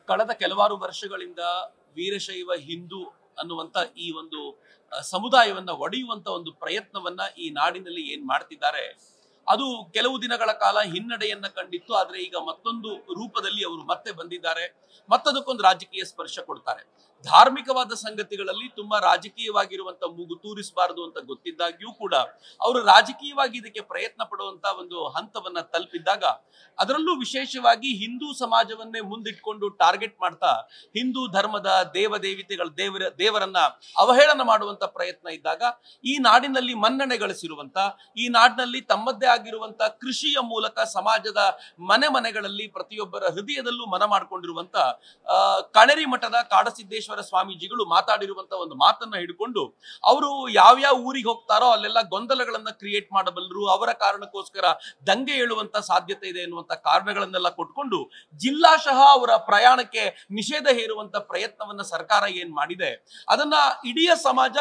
ಕಳೆದ ಕೆಲವಾರು ವರ್ಷಗಳಿಂದ ವೀರಶೈವ ಹಿಂದೂ ಅನ್ನುವಂತ ಈ ಒಂದು ಸಮುದಾಯವನ್ನ ಒಡೆಯುವಂತ ಒಂದು ಪ್ರಯತ್ನವನ್ನ ಈ ನಾಡಿನಲ್ಲಿ ಏನ್ ಮಾಡ್ತಿದ್ದಾರೆ ಅದು ಕೆಲವು ದಿನಗಳ ಕಾಲ ಹಿನ್ನಡೆಯನ್ನ ಕಂಡಿತ್ತು. ಆದ್ರೆ ಈಗ ಮತ್ತೊಂದು ರೂಪದಲ್ಲಿ ಅವರು ಮತ್ತೆ ಬಂದಿದ್ದಾರೆ, ಮತ್ತದಕ್ಕೊಂದು ರಾಜಕೀಯ ಸ್ಪರ್ಶ ಕೊಡ್ತಾರೆ. ಧಾರ್ಮಿಕವಾದ ಸಂಗತಿಗಳಲ್ಲಿ ತುಂಬಾ ರಾಜಕೀಯವಾಗಿರುವಂತ ಮೂಗು ತೂರಿಸಬಾರದು ಅಂತ ಗೊತ್ತಿದ್ದಾಗ್ಯೂ ಕೂಡ ಅವರು ರಾಜಕೀಯವಾಗಿ ಇದಕ್ಕೆ ಪ್ರಯತ್ನ ಪಡುವಂತ ಒಂದು ಹಂತವನ್ನ ತಲುಪಿದ್ದಾಗ, ಅದರಲ್ಲೂ ವಿಶೇಷವಾಗಿ ಹಿಂದೂ ಸಮಾಜವನ್ನೇ ಮುಂದಿಟ್ಕೊಂಡು ಟಾರ್ಗೆಟ್ ಮಾಡ್ತಾ ಹಿಂದೂ ಧರ್ಮದ ದೇವರನ್ನ ಅವಹೇಳನ ಮಾಡುವಂತ ಪ್ರಯತ್ನ ಇದ್ದಾಗ, ಈ ನಾಡಿನಲ್ಲಿ ಮನ್ನಣೆ ಗಳಿಸಿರುವಂತ, ಈ ನಾಡಿನಲ್ಲಿ ತಮ್ಮದ್ದೇ ಆಗಿರುವಂತ ಕೃಷಿಯ ಮೂಲಕ ಸಮಾಜದ ಮನೆಗಳಲ್ಲಿ ಪ್ರತಿಯೊಬ್ಬರ ಹೃದಯದಲ್ಲೂ ಮನ ಮಾಡಿಕೊಂಡಿರುವಂತ ಕಣೇರಿ ಮಠದ ಕಾಡಸಿದ್ದೇಶ್ವರ ಸ್ವಾಮೀಜಿಗಳು ಮಾತಾಡಿರುವಂತ ಒಂದು ಮಾತನ್ನ ಹಿಡ್ಕೊಂಡು ಅವರು ಯಾವ್ಯಾವ ಊರಿಗೆ ಹೋಗ್ತಾರೋ ಅಲ್ಲೆಲ್ಲ ಗೊಂದಲಗಳನ್ನ ಕ್ರಿಯೇಟ್ ಮಾಡಬಲ್ಲರು, ಅವರ ಕಾರಣಕ್ಕೋಸ್ಕರ ದಂಗೆ ಏಳುವಂತ ಸಾಧ್ಯತೆ ಇದೆ ಎನ್ನುವಂತ ಕಾರಣಗಳನ್ನೆಲ್ಲ ಕೊಟ್ಕೊಂಡು ಜಿಲ್ಲಾಶಃ ಅವರ ಪ್ರಯಾಣಕ್ಕೆ ನಿಷೇಧ ಹೇರುವಂತ ಪ್ರಯತ್ನವನ್ನ ಸರ್ಕಾರ ಏನ್ ಮಾಡಿದೆ, ಅದನ್ನ ಇಡೀ ಸಮಾಜ,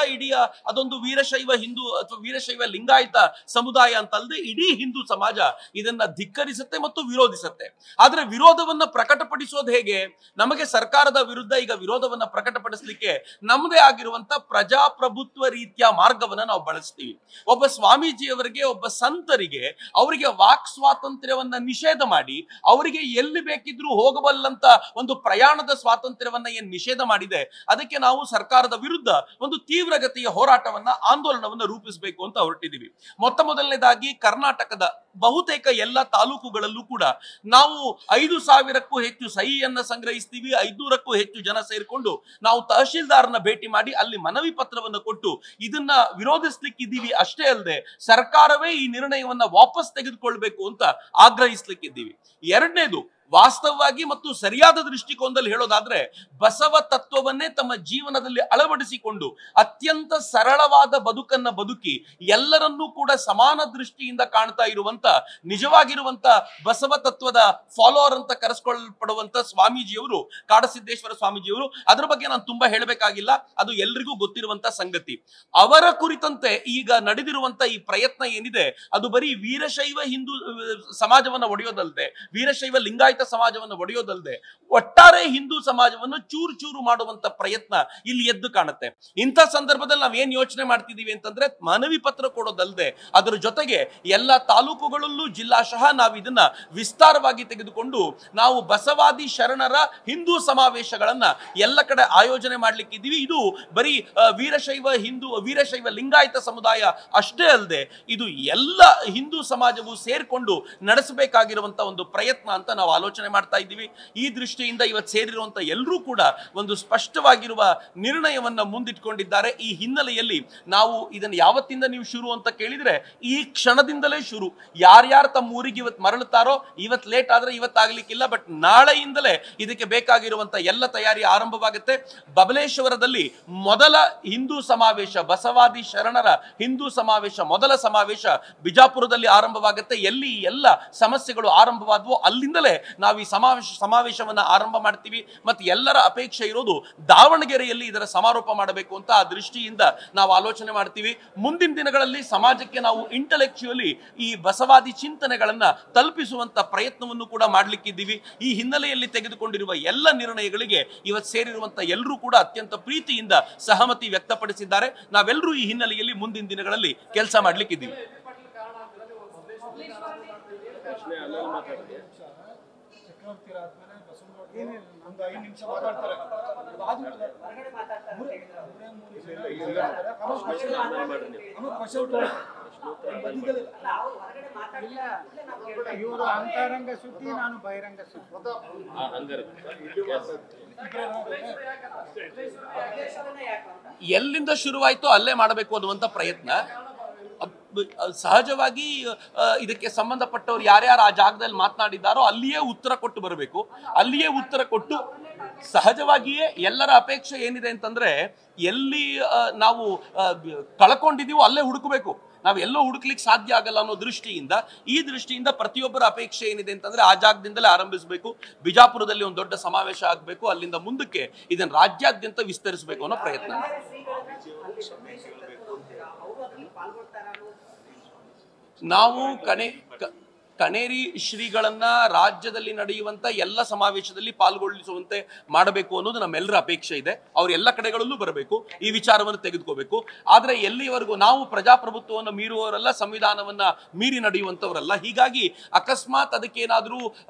ಅದೊಂದು ವೀರಶೈವ ಹಿಂದೂ ಅಥವಾ ವೀರಶೈವ ಲಿಂಗಾಯತ ಸಮುದಾಯ ಅಂತಲ್ಲದೆ ಇಡೀ ಹಿಂದೂ ಸಮಾಜ ಇದನ್ನ ಧಿಕ್ಕರಿಸುತ್ತೆ ಮತ್ತು ವಿರೋಧಿಸುತ್ತೆ. ಆದ್ರೆ ವಿರೋಧವನ್ನ ಪ್ರಕಟಪಡಿಸೋದು ಹೇಗೆ? ನಮಗೆ ಸರ್ಕಾರದ ವಿರುದ್ಧ ಈಗ ವಿರೋಧವನ್ನ ಪ್ರಕಟಪಡಿಸಲಿಕ್ಕೆ ನಮ್ಮದೇ ಆಗಿರುವಂತ ಪ್ರಜಾಪ್ರಭುತ್ವ ರೀತಿಯ ಮಾರ್ಗವನ್ನ ನಾವು ಬಳಸ್ತೀವಿ. ಒಬ್ಬ ಸ್ವಾಮೀಜಿಯವರಿಗೆ, ಒಬ್ಬ ಸಂತರಿಗೆ ಅವರಿಗೆ ವಾಕ್ ಸ್ವಾತಂತ್ರ್ಯವನ್ನ ನಿಷೇಧ ಮಾಡಿ ಅವರಿಗೆ ಎಲ್ಲಿ ಬೇಕಿದ್ರೂ ಹೋಗಬಲ್ಲಂತ ಒಂದು ಪ್ರಯಾಣದ ಸ್ವಾತಂತ್ರ್ಯವನ್ನ ಏನ್ ನಿಷೇಧ ಮಾಡಿದೆ, ಅದಕ್ಕೆ ನಾವು ಸರ್ಕಾರದ ವಿರುದ್ಧ ಒಂದು ತೀವ್ರಗತಿಯ ಹೋರಾಟವನ್ನ, ಆಂದೋಲನವನ್ನ ರೂಪಿಸಬೇಕು ಅಂತ ಹೊರಟಿದ್ದೀವಿ. ಮೊದಲನೇದಾಗಿ ಕರ್ನಾಟಕದ ಬಹುತೇಕ ಎಲ್ಲ ತಾಲೂಕುಗಳಲ್ಲೂ ಕೂಡ ನಾವು 5,000ಕ್ಕೂ ಹೆಚ್ಚು ಸಹಿಯನ್ನ ಸಂಗ್ರಹಿಸ್ತೀವಿ. 500ಕ್ಕೂ ಹೆಚ್ಚು ಜನ ಸೇರ್ಕೊಂಡು ನಾವು ತಹಶೀಲ್ದಾರ್ನ ಭೇಟಿ ಮಾಡಿ ಅಲ್ಲಿ ಮನವಿ ಪತ್ರವನ್ನು ಕೊಟ್ಟು ಇದನ್ನ ವಿರೋಧಿಸ್ಲಿಕ್ಕಿದ್ದೀವಿ. ಅಷ್ಟೇ ಅಲ್ಲದೆ ಸರ್ಕಾರವೇ ಈ ನಿರ್ಣಯವನ್ನ ವಾಪಸ್ ತೆಗೆದುಕೊಳ್ಬೇಕು ಅಂತ ಆಗ್ರಹಿಸ್ಲಿಕ್ಕಿದ್ದೀವಿ. ಎರಡನೇದು, ವಾಸ್ತವವಾಗಿ ಮತ್ತು ಸರಿಯಾದ ದೃಷ್ಟಿಕೋನದಲ್ಲಿ ಹೇಳೋದಾದ್ರೆ, ಬಸವ ತತ್ವವನ್ನೇ ತಮ್ಮ ಜೀವನದಲ್ಲಿ ಅಳವಡಿಸಿಕೊಂಡು ಅತ್ಯಂತ ಸರಳವಾದ ಬದುಕನ್ನ ಬದುಕಿ ಎಲ್ಲರನ್ನೂ ಕೂಡ ಸಮಾನ ದೃಷ್ಟಿಯಿಂದ ಕಾಣ್ತಾ ಇರುವಂತ, ನಿಜವಾಗಿರುವಂತ ಬಸವ ತತ್ವದ ಫಾಲೋವರ್ ಅಂತ ಕರೆಸ್ಕೊಳ್ಪಡುವಂತ ಸ್ವಾಮೀಜಿಯವರು, ಕಾಡಸಿದ್ದೇಶ್ವರ ಸ್ವಾಮೀಜಿಯವರು, ಅದ್ರ ಬಗ್ಗೆ ನಾನು ತುಂಬಾ ಹೇಳಬೇಕಾಗಿಲ್ಲ, ಅದು ಎಲ್ರಿಗೂ ಗೊತ್ತಿರುವಂತ ಸಂಗತಿ. ಅವರ ಕುರಿತಂತೆ ಈಗ ನಡೆದಿರುವಂತ ಈ ಪ್ರಯತ್ನ ಏನಿದೆ, ಅದು ಬರೀ ವೀರಶೈವ ಹಿಂದೂ ಸಮಾಜವನ್ನ ಒಡೆಯೋದಲ್ಲದೆ, ವೀರಶೈವ ಲಿಂಗಾಯತ ಸಮಾಜವನ್ನು ಒಡೆಯೋದಲ್ಲದೆ ಒಟ್ಟಾರೆ ಹಿಂದೂ ಸಮಾಜವನ್ನು ಚೂರು ಚೂರು ಮಾಡುವಂತ ಪ್ರಯತ್ನ ಇಲ್ಲಿ ಎದ್ದು ಕಾಣುತ್ತೆ. ಇಂಥ ಸಂದರ್ಭದಲ್ಲಿ ನಾವ್ ಏನ್ ಯೋಚನೆ ಮಾಡ್ತಿದೀವಿ ಅಂತಂದ್ರೆ, ಮನವಿ ಪತ್ರ ಕೊಡೋದಲ್ಲದೆ ಅದರ ಜೊತೆಗೆ ಎಲ್ಲ ತಾಲೂಕುಗಳಲ್ಲೂ ಜಿಲ್ಲಾಶಃ ನಾವು ಇದನ್ನ ವಿಸ್ತಾರವಾಗಿ ತೆಗೆದುಕೊಂಡು ನಾವು ಬಸವಾದಿ ಶರಣರ ಹಿಂದೂ ಸಮಾವೇಶಗಳನ್ನ ಎಲ್ಲ ಕಡೆ ಆಯೋಜನೆ ಮಾಡ್ಲಿಕ್ಕಿದ್ದೀವಿ. ಇದು ಬರೀ ವೀರಶೈವ ಲಿಂಗಾಯತ ಸಮುದಾಯ ಅಷ್ಟೇ ಅಲ್ಲದೆ ಇದು ಎಲ್ಲ ಹಿಂದೂ ಸಮಾಜವು ಸೇರ್ಕೊಂಡು ನಡೆಸಬೇಕಾಗಿರುವಂತ ಒಂದು ಪ್ರಯತ್ನ ಅಂತ ನಾವು ಆಲೋಚನೆ ಮಾಡ್ತಾ ಇದ್ದೀವಿ. ಈ ದೃಷ್ಟಿಯಿಂದ ಇವತ್ತು ಸೇರಿರುವಂತ ಎಲ್ಲರೂ ಕೂಡ ಒಂದು ಸ್ಪಷ್ಟವಾಗಿರುವ ನಿರ್ಣಯವನ್ನ ಮುಂದಿಟ್ಕೊಂಡಿದ್ದಾರೆ. ಈ ಹಿನ್ನೆಲೆಯಲ್ಲಿ ನಾವು ಇದನ್ನು ಯಾವತ್ತಿಂದ ನೀವು ಶುರು ಅಂತ ಕೇಳಿದ್ರೆ, ಈ ಕ್ಷಣದಿಂದಲೇ ಶುರು. ಯಾರ್ಯಾರು ತಮ್ಮ ಊರಿಗೆ ಇವತ್ತು ಮರಳುತ್ತಾರೋ, ಇವತ್ತು ಲೇಟ್ ಆದ್ರೆ ಇವತ್ತಾಗ್ಲಿಕ್ಕಿಲ್ಲ, ಬಟ್ ನಾಳೆಯಿಂದಲೇ ಇದಕ್ಕೆ ಬೇಕಾಗಿರುವಂತ ಎಲ್ಲ ತಯಾರಿ ಆರಂಭವಾಗುತ್ತೆ. ಬಬಲೇಶ್ವರದಲ್ಲಿ ಮೊದಲ ಹಿಂದೂ ಸಮಾವೇಶ, ಬಸವಾದಿ ಶರಣರ ಹಿಂದೂ ಸಮಾವೇಶ, ಮೊದಲ ಸಮಾವೇಶ ಬಿಜಾಪುರದಲ್ಲಿ ಆರಂಭವಾಗುತ್ತೆ. ಎಲ್ಲಿ ಎಲ್ಲ ಸಮಸ್ಯೆಗಳು ಆರಂಭವಾದವೋ ಅಲ್ಲಿಂದಲೇ ನಾವು ಈ ಸಮಾವೇಶವನ್ನ ಆರಂಭ ಮಾಡ್ತೀವಿ. ಮತ್ತೆ ಎಲ್ಲರ ಅಪೇಕ್ಷೆ ಇರೋದು ದಾವಣಗೆರೆಯಲ್ಲಿ ಇದರ ಸಮಾರೋಪ ಮಾಡಬೇಕು ಅಂತ. ಆ ದೃಷ್ಟಿಯಿಂದ ನಾವು ಆಲೋಚನೆ ಮಾಡ್ತೀವಿ. ಮುಂದಿನ ದಿನಗಳಲ್ಲಿ ಸಮಾಜಕ್ಕೆ ನಾವು ಇಂಟೆಲೆಕ್ಚುಯಲಿ ಈ ಬಸವಾದಿ ಚಿಂತನೆಗಳನ್ನ ತಲುಪಿಸುವಂತ ಪ್ರಯತ್ನವನ್ನು ಕೂಡ ಮಾಡ್ಲಿಕ್ಕಿದ್ದೀವಿ. ಈ ಹಿನ್ನೆಲೆಯಲ್ಲಿ ತೆಗೆದುಕೊಂಡಿರುವ ಎಲ್ಲ ನಿರ್ಣಯಗಳಿಗೆ ಇವತ್ತು ಸೇರಿರುವಂತ ಎಲ್ಲರೂ ಕೂಡ ಅತ್ಯಂತ ಪ್ರೀತಿಯಿಂದ ಸಹಮತಿ ವ್ಯಕ್ತಪಡಿಸಿದ್ದಾರೆ. ನಾವೆಲ್ಲರೂ ಈ ಹಿನ್ನೆಲೆಯಲ್ಲಿ ಮುಂದಿನ ದಿನಗಳಲ್ಲಿ ಕೆಲಸ ಮಾಡ್ಲಿಕ್ಕಿದ್ದೀವಿ. ಇವರು ಅಂತರಂಗ ಸುದ್ದಿ, ನಾನು ಬಹಿರಂಗ ಸುದ್ದಿ. ಎಲ್ಲಿಂದ ಶುರುವಾಯ್ತೋ ಅಲ್ಲೇ ಮಾಡಬೇಕು ಅನ್ನುವಂತ ಪ್ರಯತ್ನ. ಸಹಜವಾಗಿ ಇದಕ್ಕೆ ಸಂಬಂಧಪಟ್ಟವರು ಯಾರ್ಯಾರು ಆ ಜಾಗದಲ್ಲಿ ಮಾತನಾಡಿದ್ದಾರೋ ಅಲ್ಲಿಯೇ ಉತ್ತರ ಕೊಟ್ಟು ಬರಬೇಕು. ಅಲ್ಲಿಯೇ ಉತ್ತರ ಕೊಟ್ಟು ಸಹಜವಾಗಿಯೇ ಎಲ್ಲರ ಅಪೇಕ್ಷೆ ಏನಿದೆ ಅಂತಂದ್ರೆ, ಎಲ್ಲಿ ನಾವು ಕಳ್ಕೊಂಡಿದೀವೋ ಅಲ್ಲೇ ಹುಡುಕಬೇಕು. ನಾವು ಎಲ್ಲೋ ಹುಡುಕ್ಲಿಕ್ಕೆ ಸಾಧ್ಯ ಆಗಲ್ಲ ಅನ್ನೋ ದೃಷ್ಟಿಯಿಂದ ಪ್ರತಿಯೊಬ್ಬರ ಅಪೇಕ್ಷೆ ಏನಿದೆ ಅಂತಂದ್ರೆ ಆ ಜಾಗದಿಂದಲೇ ಆರಂಭಿಸಬೇಕು. ಬಿಜಾಪುರದಲ್ಲಿ ಒಂದು ದೊಡ್ಡ ಸಮಾವೇಶ ಆಗಬೇಕು, ಅಲ್ಲಿಂದ ಮುಂದಕ್ಕೆ ಇದನ್ನು ರಾಜ್ಯಾದ್ಯಂತ ವಿಸ್ತರಿಸಬೇಕು ಅನ್ನೋ ಪ್ರಯತ್ನ. ನಾವು ಕಣೇರಿ ಶ್ರೀಗಳನ್ನ ರಾಜ್ಯದಲ್ಲಿ ನಡೆಯುವಂತ ಎಲ್ಲ ಸಮಾವೇಶದಲ್ಲಿ ಪಾಲ್ಗೊಳ್ಳಿಸುವಂತೆ ಮಾಡಬೇಕು ಅನ್ನೋದು ನಮ್ಮೆಲ್ಲರ ಅಪೇಕ್ಷೆ ಇದೆ. ಅವ್ರು ಎಲ್ಲ ಕಡೆಗಳಲ್ಲೂ ಬರಬೇಕು, ಈ ವಿಚಾರವನ್ನು ತೆಗೆದುಕೋಬೇಕು. ಆದ್ರೆ ಎಲ್ಲಿವರೆಗೂ ನಾವು ಪ್ರಜಾಪ್ರಭುತ್ವವನ್ನು ಮೀರುವವರಲ್ಲ, ಸಂವಿಧಾನವನ್ನ ಮೀರಿ ನಡೆಯುವಂತವರಲ್ಲ. ಹೀಗಾಗಿ ಅಕಸ್ಮಾತ್ ಅದಕ್ಕೇನಾದ್ರೂ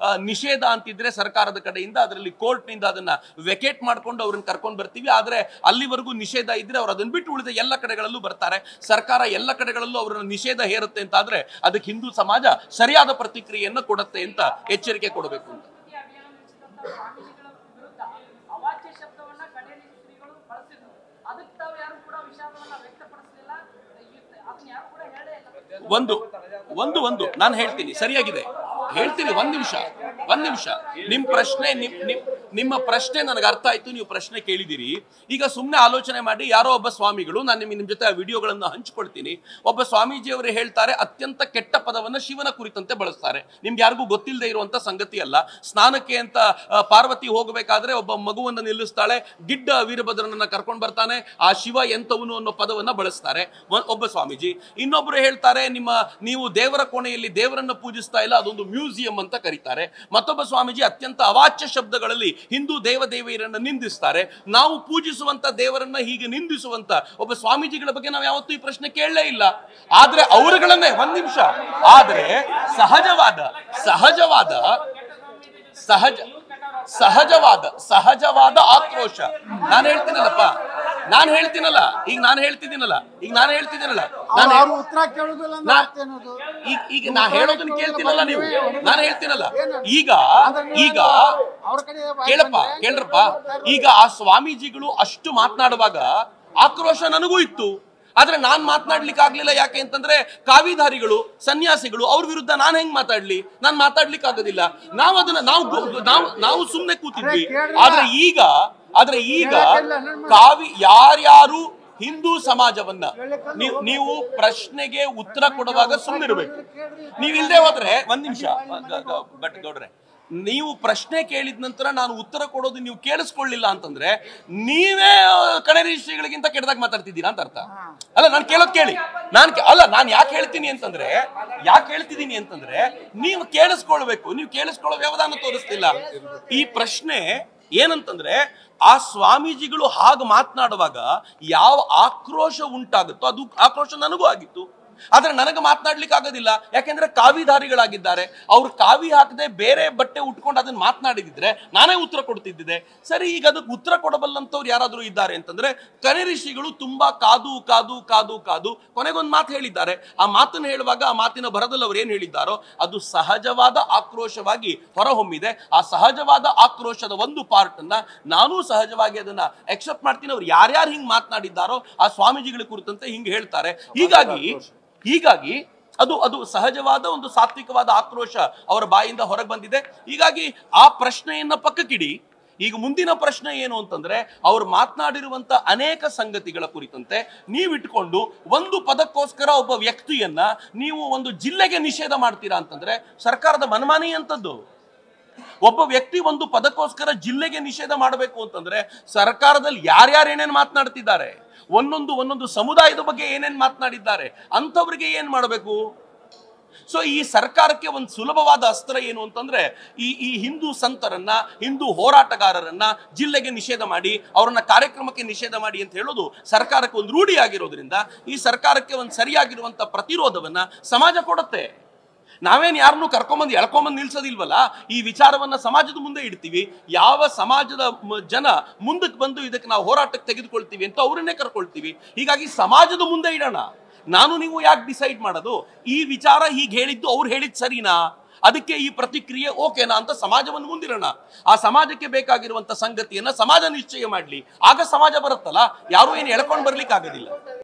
ನಿಷೇಧ ಅಂತಿದ್ರೆ ಸರ್ಕಾರದ ಕಡೆಯಿಂದ ಅದರಲ್ಲಿ ಕೋರ್ಟ್ ನಿಂದ ಅದನ್ನ ವೆಕೇಟ್ ಮಾಡ್ಕೊಂಡು ಅವ್ರನ್ನ ಕರ್ಕೊಂಡು ಬರ್ತೀವಿ. ಆದ್ರೆ ಅಲ್ಲಿವರೆಗೂ ನಿಷೇಧ ಇದ್ರೆ ಅವ್ರು ಅದನ್ನ ಬಿಟ್ಟು ಉಳಿದ ಎಲ್ಲ ಕಡೆಗಳಲ್ಲೂ ಬರ್ತಾರೆ. ಸರ್ಕಾರ ಎಲ್ಲ ಕಡೆಗಳಲ್ಲೂ ಅವರನ್ನ ನಿಷೇಧ ಹೇರುತ್ತೆ ಅಂತ ಆದ್ರೆ ಅದಕ್ಕೆ ಹಿಂದೂ ಸಮಾಜ ಸರಿಯಾದ ಪ್ರತಿಕ್ರಿಯೆಯನ್ನು ಕೊಡುತ್ತೆ ಅಂತ ಎಚ್ಚರಿಕೆ ಕೊಡಬೇಕು ಅಂತ. ಒಂದು ನಾನು ಹೇಳ್ತೀನಿ, ಸರಿಯಾಗಿದೆ ಹೇಳ್ತೀನಿ. ಒಂದ್ ನಿಮಿಷ ನಿಮ್ಮ ಪ್ರಶ್ನೆ ನನಗೆ ಅರ್ಥ ಆಯ್ತು. ನೀವು ಪ್ರಶ್ನೆ ಕೇಳಿದಿರಿ. ಈಗ ಸುಮ್ಮನೆ ಆಲೋಚನೆ ಮಾಡಿ, ಯಾರೋ ಒಬ್ಬ ಸ್ವಾಮಿಗಳು, ನಾನು ನಿಮ್ ಜೊತೆ ಆ ವಿಡಿಯೋಗಳನ್ನು ಹಂಚ್ಕೊಳ್ತೀನಿ, ಒಬ್ಬ ಸ್ವಾಮೀಜಿಯವರು ಹೇಳ್ತಾರೆ ಅತ್ಯಂತ ಕೆಟ್ಟ ಪದವನ್ನ ಶಿವನ ಕುರಿತಂತೆ ಬಳಸ್ತಾರೆ. ನಿಮ್ಗೆ ಯಾರಿಗೂ ಗೊತ್ತಿಲ್ಲದೆ ಇರುವಂತ ಸಂಗತಿ ಅಲ್ಲ. ಸ್ನಾನಕ್ಕೆ ಅಂತ ಪಾರ್ವತಿ ಹೋಗಬೇಕಾದ್ರೆ ಒಬ್ಬ ಮಗುವನ್ನ ನಿಲ್ಲಿಸ್ತಾಳೆ, ಗಿಡ್ಡ ವೀರಭದ್ರನನ್ನ ಕರ್ಕೊಂಡು ಬರ್ತಾನೆ, ಆ ಶಿವ ಎಂತವನು ಅನ್ನೋ ಪದವನ್ನ ಬಳಸ್ತಾರೆ ಒಬ್ಬ ಸ್ವಾಮೀಜಿ. ಇನ್ನೊಬ್ರು ಹೇಳ್ತಾರೆ ನೀವು ದೇವರ ಕೋಣೆಯಲ್ಲಿ ದೇವರನ್ನ ಪೂಜಿಸ್ತಾ ಇಲ್ಲ, ಅದೊಂದು ಮ್ಯೂಸಿಯಂ ಅಂತ ಕರೀತಾರೆ. ಮತ್ತೊಬ್ಬ ಸ್ವಾಮೀಜಿ ಅತ್ಯಂತ ಅವಾಚ್ಯ ಶಬ್ದಗಳಲ್ಲಿ ಹಿಂದೂ ದೇವದೇವಿಯರನ್ನ ನಿಂದಿಸ್ತಾರೆ. ನಾವು ಪೂಜಿಸುವಂತ ದೇವರನ್ನ ಹೀಗೆ ನಿಂದಿಸುವಂತ ಒಬ್ಬ ಸ್ವಾಮೀಜಿಗಳ ಬಗ್ಗೆ ನಾವು ಯಾವತ್ತೂ ಈ ಪ್ರಶ್ನೆ ಕೇಳಲೇ ಇಲ್ಲ. ಆದ್ರೆ ಅವರುಗಳನ್ನೇ ಒಂದ್ ನಿಮಿಷ ಆದ್ರೆ ಸಹಜವಾದ ಆಕ್ರೋಶ. ನಾನು ಹೇಳ್ತೀನಲ್ಲ ಈಗ ನಾನು ಹೇಳ್ತಿದ್ದೀನಲ್ಲ ಈಗ ನಾ ಹೇಳೋದನ್ನ ಕೇಳ್ತೀನಲ್ಲ ನೀವು. ನಾನು ಹೇಳ್ತೀನಲ್ಲ ಈಗ ಕೇಳ್ರಪ್ಪ, ಈಗ ಆ ಸ್ವಾಮೀಜಿಗಳು ಅಷ್ಟು ಮಾತನಾಡುವಾಗ ಆಕ್ರೋಶ ನನಗೂ ಇತ್ತು. ಆದ್ರೆ ನಾನ್ ಮಾತನಾಡ್ಲಿಕ್ಕೆ ಆಗ್ಲಿಲ್ಲ. ಯಾಕೆ ಅಂತಂದ್ರೆ ಕಾವಿಧಾರಿಗಳು, ಸನ್ಯಾಸಿಗಳು, ಅವ್ರ ವಿರುದ್ಧ ನಾನು ಹೆಂಗ್ ಮಾತಾಡ್ಲಿ? ನಾನ್ ಮಾತಾಡ್ಲಿಕ್ಕೆ ಆಗೋದಿಲ್ಲ. ನಾವು ಸುಮ್ನೆ ಕೂತಿದ್ವಿ. ಆದ್ರೆ ಈಗ ಯಾರ್ಯಾರು ಹಿಂದೂ ಸಮಾಜವನ್ನ ನೀವು ಪ್ರಶ್ನೆಗೆ ಉತ್ತರ ಕೊಡುವಾಗ ಸುಮ್ಮನಿರ್ಬೇಕು. ನೀವಿಲ್ದೆ ಹೋದ್ರೆ ಒಂದ್ ನಿಮಿಷ ಬಟ್ ಗೌಡ್ರೆ, ನೀವು ಪ್ರಶ್ನೆ ಕೇಳಿದ ನಂತರ ನಾನು ಉತ್ತರ ಕೊಡೋದು ನೀವು ಕೇಳಿಸ್ಕೊಳ್ಳಿಲ್ಲ ಅಂತಂದ್ರೆ ನೀವೇ ಕಣೇರಿ ಶ್ರೀಗಳಿಗಿಂತ ಕೆಟ್ಟದಾಗ ಮಾತಾಡ್ತಿದ್ದೀರಾ ಅಂತ ಅರ್ಥ. ಅಲ್ಲ, ನಾನು ಕೇಳೋದ್ ಕೇಳಿ. ನಾನು ಯಾಕೆ ಹೇಳ್ತಿದ್ದೀನಿ ಅಂತಂದ್ರೆ ನೀವು ಕೇಳಿಸ್ಕೊಳ್ಬೇಕು. ನೀವು ಕೇಳಿಸ್ಕೊಳ್ಳೋ ವ್ಯವಧಾನ ತೋರಿಸ್ತಿಲ್ಲ. ಈ ಪ್ರಶ್ನೆ ಏನಂತಂದ್ರೆ, ಆ ಸ್ವಾಮೀಜಿಗಳು ಹಾಗೆ ಮಾತನಾಡುವಾಗ ಯಾವ ಆಕ್ರೋಶ ಉಂಟಾಗುತ್ತೋ ಅದು ಆಕ್ರೋಶ ನನಗೂ ಆಗಿತ್ತು. ಆದ್ರೆ ನನಗೆ ಮಾತನಾಡ್ಲಿಕ್ಕೆ ಆಗೋದಿಲ್ಲ. ಯಾಕೆಂದ್ರೆ ಕಾವಿಧಾರಿಗಳಾಗಿದ್ದಾರೆ. ಅವ್ರು ಕಾವಿ ಹಾಕದೆ ಬೇರೆ ಬಟ್ಟೆ ಉಟ್ಕೊಂಡು ಅದನ್ನ ಮಾತನಾಡಿದ್ರೆ ನಾನೇ ಉತ್ತರ ಕೊಡ್ತಿದ್ದೆ. ಸರಿ, ಈಗ ಅದಕ್ಕೆ ಉತ್ತರ ಕೊಡಬಲ್ಲಂತವ್ರು ಯಾರಾದ್ರೂ ಇದ್ದಾರೆ ಅಂತಂದ್ರೆ ಕಣೇರಿ ಶ್ರೀಗಳು ತುಂಬಾ ಕಾದು ಕೊನೆಗೊಂದು ಮಾತು ಹೇಳಿದ್ದಾರೆ. ಆ ಮಾತನ್ನು ಹೇಳುವಾಗ ಆ ಮಾತಿನ ಭರದಲ್ಲಿ ಅವ್ರು ಏನ್ ಹೇಳಿದ್ದಾರೋ ಅದು ಸಹಜವಾದ ಆಕ್ರೋಶವಾಗಿ ಹೊರಹೊಮ್ಮಿದೆ. ಆ ಸಹಜವಾದ ಆಕ್ರೋಶದ ಒಂದು ಪಾರ್ಟ್ ಅನ್ನ ನಾನು ಸಹಜವಾಗಿ ಅದನ್ನ ಎಕ್ಸೆಪ್ಟ್ ಮಾಡ್ತೀನಿ. ಅವ್ರು ಯಾರ್ಯಾರು ಹಿಂಗ್ ಮಾತನಾಡಿದ್ದಾರೋ ಆ ಸ್ವಾಮೀಜಿಗಳ ಕುರಿತಂತೆ ಹಿಂಗ್ ಹೇಳ್ತಾರೆ. ಹೀಗಾಗಿ ಅದು ಸಹಜವಾದ ಒಂದು ಸಾತ್ವಿಕವಾದ ಆಕ್ರೋಶ ಅವರ ಬಾಯಿಂದ ಹೊರಗೆ ಬಂದಿದೆ. ಹೀಗಾಗಿ ಆ ಪ್ರಶ್ನೆಯನ್ನ ಪಕ್ಕಕ್ಕಿಡಿ. ಈಗ ಮುಂದಿನ ಪ್ರಶ್ನೆ ಏನು ಅಂತಂದ್ರೆ, ಅವ್ರು ಮಾತನಾಡಿರುವಂತ ಅನೇಕ ಸಂಗತಿಗಳ ಕುರಿತಂತೆ ನೀವಿಟ್ಕೊಂಡು ಒಂದು ಪದಕ್ಕೋಸ್ಕರ ಒಬ್ಬ ವ್ಯಕ್ತಿಯನ್ನ ನೀವು ಒಂದು ಜಿಲ್ಲೆಗೆ ನಿಷೇಧ ಮಾಡ್ತೀರಾ ಅಂತಂದ್ರೆ ಸರ್ಕಾರದ ಮನಮಾನಿ ಅಂತದ್ದು. ಒಬ್ಬ ವ್ಯಕ್ತಿ ಒಂದು ಪದಕ್ಕೋಸ್ಕರ ಜಿಲ್ಲೆಗೆ ನಿಷೇಧ ಮಾಡಬೇಕು ಅಂತಂದ್ರೆ ಸರ್ಕಾರದಲ್ಲಿ ಯಾರ್ಯಾರು ಏನೇನ್ ಮಾತನಾಡ್ತಿದ್ದಾರೆ, ಒಂದೊಂದು ಸಮುದಾಯದ ಬಗ್ಗೆ ಏನೇನ್ ಮಾತನಾಡಿದ್ದಾರೆ ಅಂಥವ್ರಿಗೆ ಏನ್ ಮಾಡಬೇಕು? ಸೊ ಈ ಸರ್ಕಾರಕ್ಕೆ ಒಂದು ಸುಲಭವಾದ ಅಸ್ತ್ರ ಏನು ಅಂತಂದ್ರೆ ಈ ಹಿಂದೂ ಸಂತರನ್ನ, ಹಿಂದೂ ಹೋರಾಟಗಾರರನ್ನ ಜಿಲ್ಲೆಗೆ ನಿಷೇಧ ಮಾಡಿ, ಅವರನ್ನ ಕಾರ್ಯಕ್ರಮಕ್ಕೆ ನಿಷೇಧ ಮಾಡಿ ಅಂತ ಹೇಳೋದು ಸರ್ಕಾರಕ್ಕೆ ಒಂದು ರೂಢಿ ಆಗಿರೋದ್ರಿಂದ ಈ ಸರ್ಕಾರಕ್ಕೆ ಒಂದು ಸರಿಯಾಗಿರುವಂತ ಪ್ರತಿರೋಧವನ್ನ ಸಮಾಜ ಕೊಡುತ್ತೆ. ನಾವೇನ್ ಯಾರನ್ನು ಕರ್ಕೊಂಬಂದು ಎಳ್ಕೊಂಬಂದು ನಿಲ್ಸೋದಿಲ್ವಲ್ಲ. ಈ ವಿಚಾರವನ್ನ ಸಮಾಜದ ಮುಂದೆ ಇಡ್ತೀವಿ. ಯಾವ ಸಮಾಜದ ಜನ ಮುಂದಕ್ಕೆ ಬಂದು ಇದಕ್ಕೆ ನಾವು ಹೋರಾಟಕ್ಕೆ ತೆಗೆದುಕೊಳ್ತೀವಿ ಅಂತ ಅವರನ್ನೇ ಕರ್ಕೊಳ್ತೀವಿ. ಹೀಗಾಗಿ ಸಮಾಜದ ಮುಂದೆ ಇಡೋಣ. ನಾನು ನೀವು ಯಾಕೆ ಡಿಸೈಡ್ ಮಾಡೋದು? ಈ ವಿಚಾರ ಹೀಗೆ ಹೇಳಿದ್ದು ಅವ್ರು ಹೇಳಿದ್ ಸರಿನಾ, ಅದಕ್ಕೆ ಈ ಪ್ರತಿಕ್ರಿಯೆ ಓಕೆನಾ ಅಂತ ಸಮಾಜವನ್ನು ಮುಂದಿರೋಣ. ಆ ಸಮಾಜಕ್ಕೆ ಬೇಕಾಗಿರುವಂತ ಸಂಗತಿಯನ್ನ ಸಮಾಜ ನಿಶ್ಚಯ ಮಾಡ್ಲಿ. ಆಗ ಸಮಾಜ ಬರುತ್ತಲ್ಲ, ಯಾರು ಏನು ಎಳ್ಕೊಂಡು ಬರ್ಲಿಕ್ಕೆ ಆಗೋದಿಲ್ಲ.